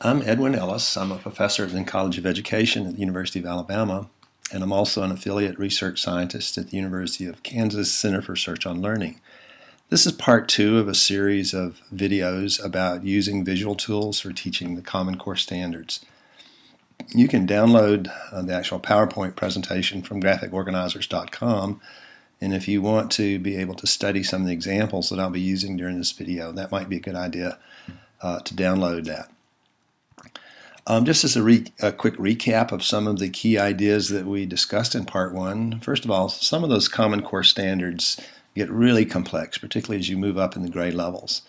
I'm Edwin Ellis. I'm a professor at the College of Education at the University of Alabama, and I'm also an affiliate research scientist at the University of Kansas Center for Research on Learning. This is part two of a series of videos about using visual tools for teaching the Common Core standards. You can download the actual PowerPoint presentation from graphicorganizers.com, and if you want to be able to study some of the examples that I'll be using during this video, that might be a good idea to download that. Just as a quick recap of some of the key ideas that we discussed in part one, first of all, some of those Common Core standards get really complex, particularly as you move up in the grade levels.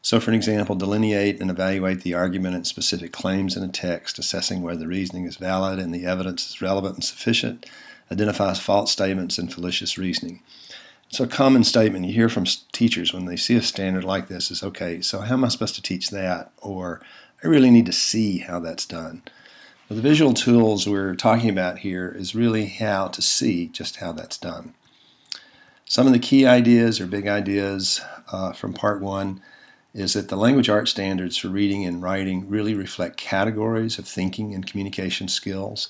So for an example, delineate and evaluate the argument and specific claims in a text, assessing whether the reasoning is valid and the evidence is relevant and sufficient, identifies false statements and fallacious reasoning. So a common statement you hear from teachers when they see a standard like this is, okay, so how am I supposed to teach that? Or I really need to see how that's done. Well, the visual tools we're talking about here is really how to see just how that's done. Some of the key ideas or big ideas from part one is that the language arts standards for reading and writing really reflect categories of thinking and communication skills.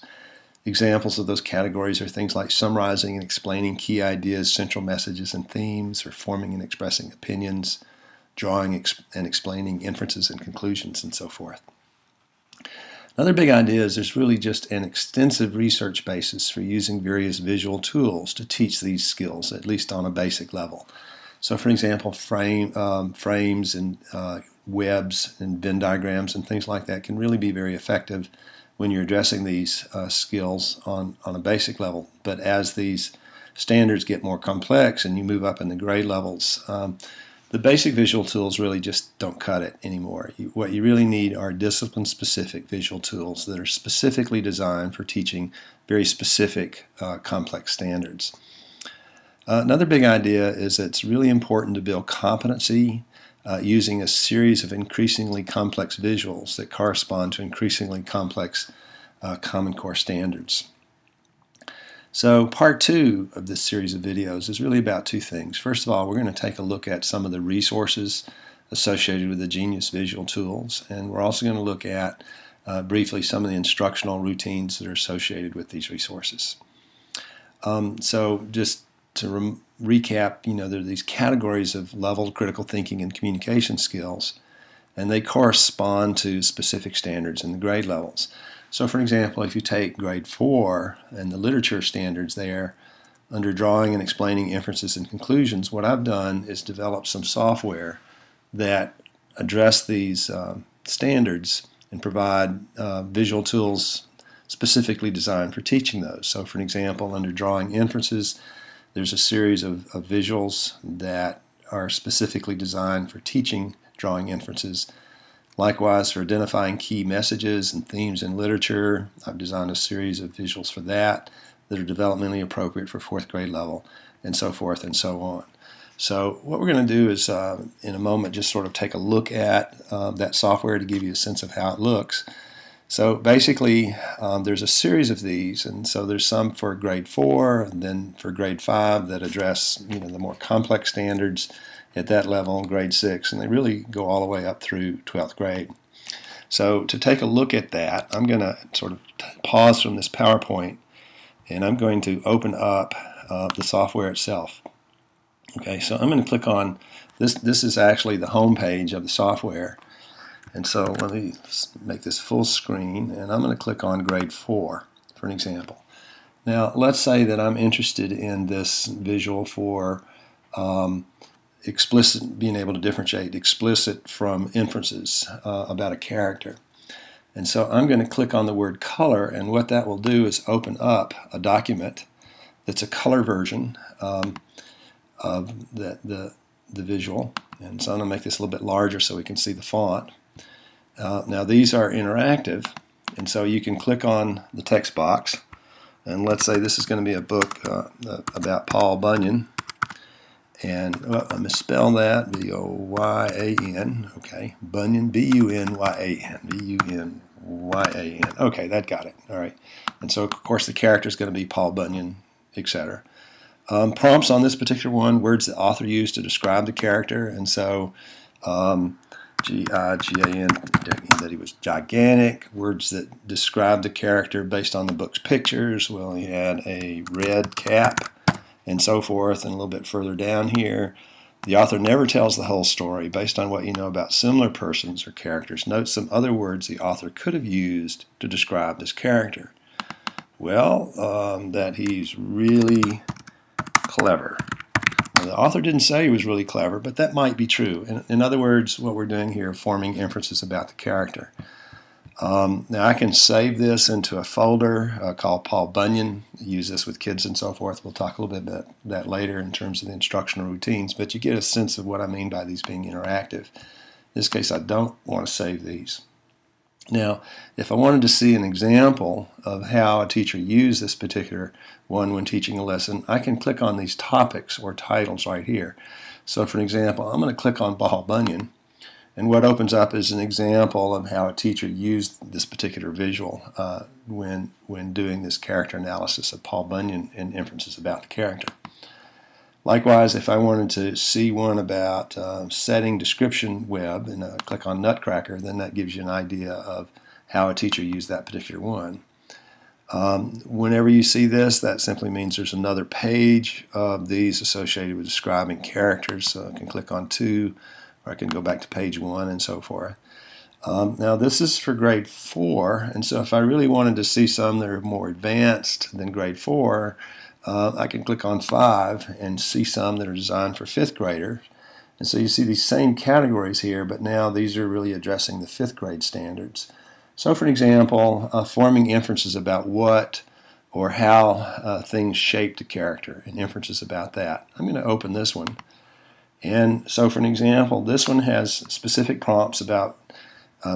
Examples of those categories are things like summarizing and explaining key ideas, central messages and themes, or forming and expressing opinions, drawing and explaining inferences and conclusions, and so forth. Another big idea is there's really just an extensive research basis for using various visual tools to teach these skills, at least on a basic level. So for example, frames and webs and Venn diagrams and things like that can really be very effective when you're addressing these skills on a basic level. But as these standards get more complex and you move up in the grade levels, the basic visual tools really just don't cut it anymore. What you really need are discipline-specific visual tools that are specifically designed for teaching very specific complex standards. Another big idea is that it's really important to build competency using a series of increasingly complex visuals that correspond to increasingly complex Common Core standards. So part two of this series of videos is really about two things. First of all, we're going to take a look at some of the resources associated with the Genius visual tools, and we're also going to look at briefly some of the instructional routines that are associated with these resources. So just to recap, there are these categories of level critical thinking and communication skills, and they correspond to specific standards in the grade levels. So for example, if you take grade 4 and the literature standards there, under drawing and explaining inferences and conclusions, what I've done is develop some software that address these standards and provide visual tools specifically designed for teaching those. So for an example, under drawing inferences, there's a series of visuals that are specifically designed for teaching drawing inferences. Likewise, for identifying key messages and themes in literature, I've designed a series of visuals for that are developmentally appropriate for 4th grade level, and so forth and so on. So what we're going to do is, in a moment, just sort of take a look at that software to give you a sense of how it looks. So basically, there's a series of these, and so there's some for grade 4, and then for grade 5 that address the more complex standards at that level in grade 6, and they really go all the way up through 12th grade. So to take a look at that, I'm going to sort of pause from this PowerPoint, and I'm going to open up the software itself. Okay, so I'm going to click on this. This is actually the home page of the software. And so let me make this full screen, and I'm going to click on grade 4 for an example. Now let's say that I'm interested in this visual for being able to differentiate explicit from inferences about a character. And so I'm going to click on the word color, and what that will do is open up a document that's a color version of the visual. And so I'm going to make this a little bit larger so we can see the font. Now these are interactive, and so you can click on the text box, and let's say this is going to be a book about Paul Bunyan. And I misspelled that, B-O-Y-A-N, okay, Bunyan, B-U-N-Y-A-N, B-U-N-Y-A-N, okay, that got it, all right. And so, of course, the character is going to be Paul Bunyan, etc. Prompts on this particular one, words the author used to describe the character, and so G-I-G-A-N, that he was gigantic. Words that describe the character based on the book's pictures. Well, he had a red cap and so forth. And a little bit further down here, the author never tells the whole story based on what you know about similar persons or characters. Note some other words the author could have used to describe this character. Well, that he's really clever. The author didn't say he was really clever, but that might be true. In other words, what we're doing here is forming inferences about the character. Now I can save this into a folder called Paul Bunyan. Use this with kids and so forth. We'll talk a little bit about that later in terms of the instructional routines, but you get a sense of what I mean by these being interactive. In this case, I don't want to save these. Now, if I wanted to see an example of how a teacher used this particular one when teaching a lesson, I can click on these topics or titles right here. So for an example, I'm going to click on Paul Bunyan, and what opens up is an example of how a teacher used this particular visual when doing this character analysis of Paul Bunyan and inferences about the character. Likewise, if I wanted to see one about setting description web, and I click on Nutcracker, then that gives you an idea of how a teacher used that particular one. Whenever you see this, that simply means there's another page of these associated with describing characters. So I can click on 2, or I can go back to page 1 and so forth. Now this is for grade 4, and so if I really wanted to see some that are more advanced than grade 4, I can click on 5 and see some that are designed for 5th graders. And so you see these same categories here, but now these are really addressing the 5th grade standards. So for an example, forming inferences about what or how things shape the character and inferences about that. I'm going to open this one. And so for an example, this one has specific prompts about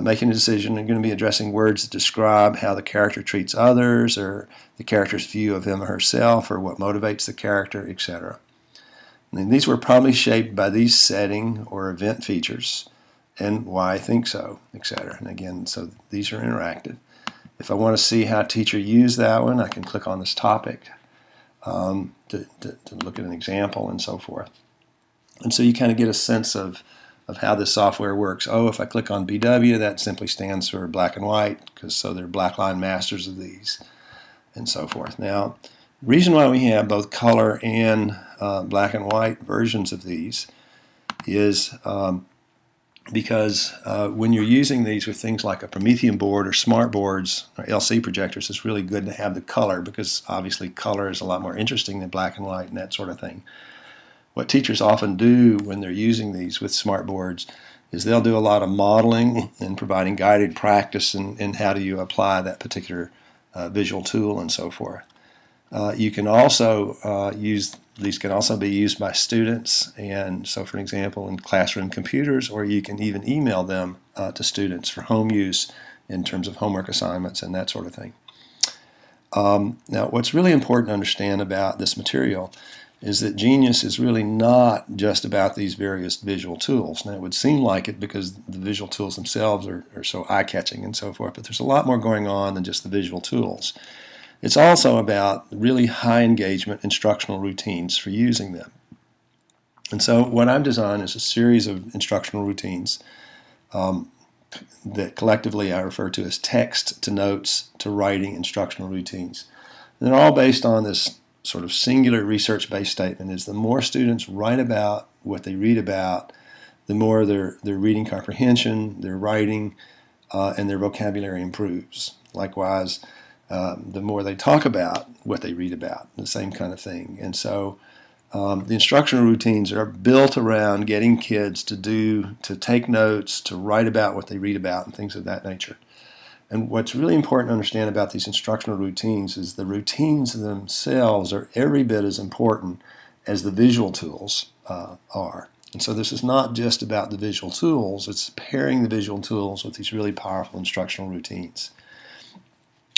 making a decision. They're going to be addressing words that describe how the character treats others, or the character's view of him or herself, or what motivates the character, etc. And these were probably shaped by these setting or event features and why I think so, etc. And again, so these are interactive. If I want to see how a teacher used that one, I can click on this topic to look at an example and so forth. And so you kind of get a sense of how this software works. Oh, if I click on BW, that simply stands for black and white, because so they're blackline masters of these, and so forth. Now, the reason why we have both color and black and white versions of these is because when you're using these with things like a Promethean board or smart boards or LC projectors, it's really good to have the color, because obviously color is a lot more interesting than black and white and that sort of thing. What teachers often do when they're using these with smart boards is they'll do a lot of modeling and providing guided practice in how do you apply that particular visual tool and so forth. You can also these can also be used by students, and so for example in classroom computers, or you can even email them to students for home use in terms of homework assignments and that sort of thing. Now what's really important to understand about this material is that Genius is really not just about these various visual tools. Now it would seem like it because the visual tools themselves are so eye-catching and so forth, but there's a lot more going on than just the visual tools. It's also about really high engagement instructional routines for using them. And so what I've designed is a series of instructional routines that collectively I refer to as text to notes to writing instructional routines. And they're all based on this sort of singular research-based statement: is the more students write about what they read about, the more their reading comprehension, their writing, and their vocabulary improves. Likewise, the more they talk about what they read about, the same kind of thing. And so the instructional routines are built around getting kids to take notes, to write about what they read about, and things of that nature. And what's really important to understand about these instructional routines is the routines themselves are every bit as important as the visual tools are. And so this is not just about the visual tools, it's pairing the visual tools with these really powerful instructional routines.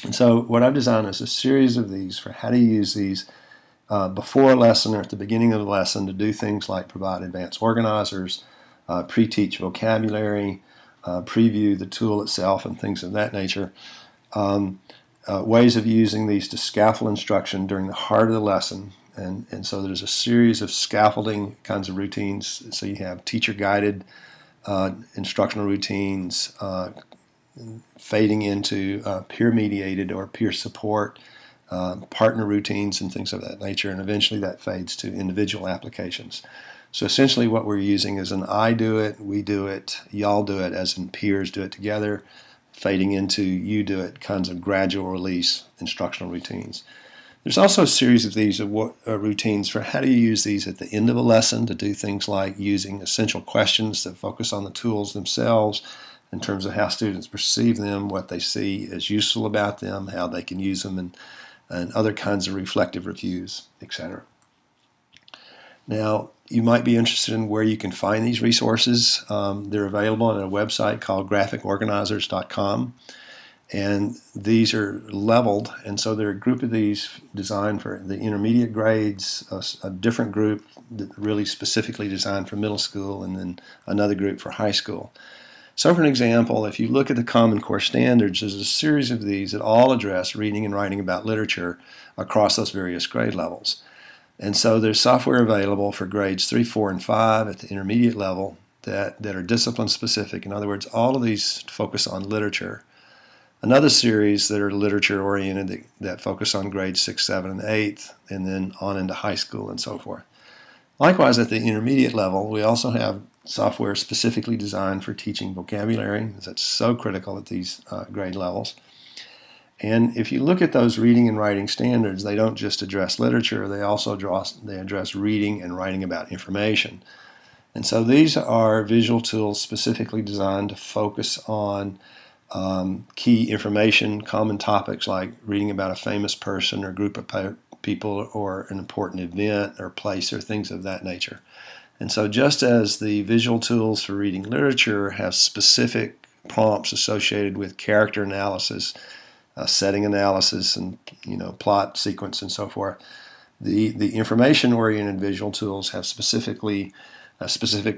And so what I've designed is a series of these for how to use these before a lesson or at the beginning of the lesson to do things like provide advanced organizers, pre-teach vocabulary, preview the tool itself and things of that nature. Ways of using these to scaffold instruction during the heart of the lesson. And so there's a series of scaffolding kinds of routines. So you have teacher-guided instructional routines, fading into peer-mediated or peer support, partner routines and things of that nature, and eventually that fades to individual applications. So essentially what we're using is an I do it, we do it, y'all do it, as in peers do it together, fading into you do it kinds of gradual release instructional routines. There's also a series of these routines for how do you use these at the end of a lesson to do things like using essential questions that focus on the tools themselves in terms of how students perceive them, what they see as useful about them, how they can use them, and other kinds of reflective reviews, etc. Now, you might be interested in where you can find these resources. They're available on a website called graphicorganizers.com. And these are leveled, and so there are a group of these designed for the intermediate grades, a different group that really specifically designed for middle school, and then another group for high school. So for an example, if you look at the Common Core Standards, there's a series of these that all address reading and writing about literature across those various grade levels. And so there's software available for grades 3, 4, and 5 at the intermediate level that are discipline specific. In other words, all of these focus on literature. Another series that are literature-oriented that focus on grades 6, 7, and 8, and then on into high school and so forth. Likewise, at the intermediate level, we also have software specifically designed for teaching vocabulary, because that's so critical at these grade levels. And if you look at those reading and writing standards, they don't just address literature, they also address reading and writing about information. And so these are visual tools specifically designed to focus on key information, common topics like reading about a famous person or group of people or an important event or place or things of that nature. And so just as the visual tools for reading literature have specific prompts associated with character analysis, setting analysis, and plot sequence and so forth, the information-oriented visual tools have specific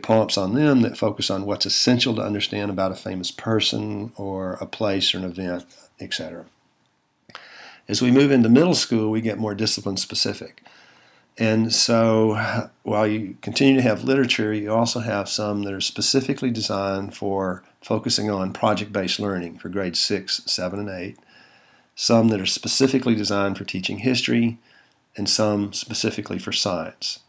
prompts on them that focus on what's essential to understand about a famous person or a place or an event, etc. As we move into middle school, we get more discipline specific. And so while you continue to have literature, you also have some that are specifically designed for focusing on project-based learning for grades 6, 7, and 8, some that are specifically designed for teaching history, and some specifically for science.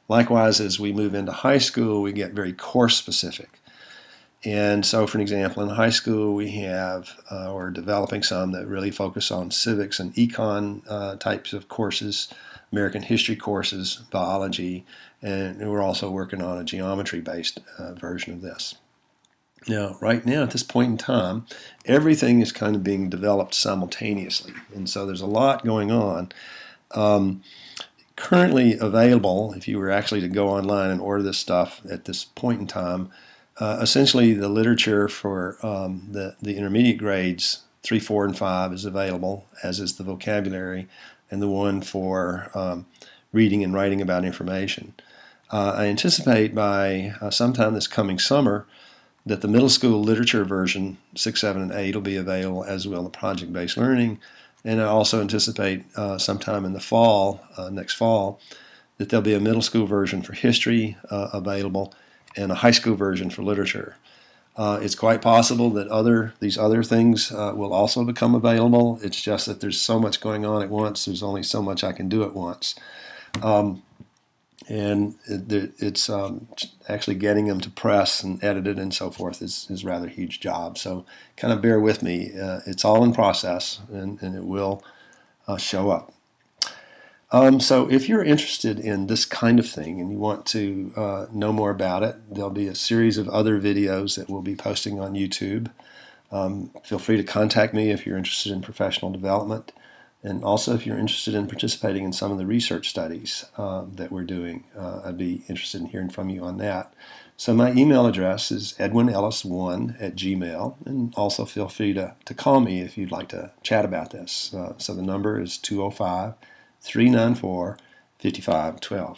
Likewise, as we move into high school, we get very course specific. And so, for an example, in high school, we have, we're developing some that really focus on civics and econ types of courses, American history courses, biology, and we're also working on a geometry-based version of this. Now, right now, at this point in time, everything is kind of being developed simultaneously, and so there's a lot going on. Currently available, if you were actually to go online and order this stuff at this point in time, essentially the literature for the intermediate grades 3, 4, and 5 is available, as is the vocabulary, and the one for reading and writing about information. I anticipate by sometime this coming summer that the middle school literature version 6, 7, and 8 will be available, as will the project-based learning. And I also anticipate sometime in the fall, next fall, that there'll be a middle school version for history available and a high school version for literature. It's quite possible that these other things will also become available. It's just that there's so much going on at once. There's only so much I can do at once. And it's actually getting them to press and edited and so forth is rather a huge job. So kind of bear with me. It's all in process, and it will show up. So if you're interested in this kind of thing and you want to know more about it, there'll be a series of other videos that we'll be posting on YouTube. Feel free to contact me if you're interested in professional development. And also, if you're interested in participating in some of the research studies that we're doing, I'd be interested in hearing from you on that. So my email address is edwinellis1@gmail.com, and also feel free to call me if you'd like to chat about this. So the number is 205-394-5512.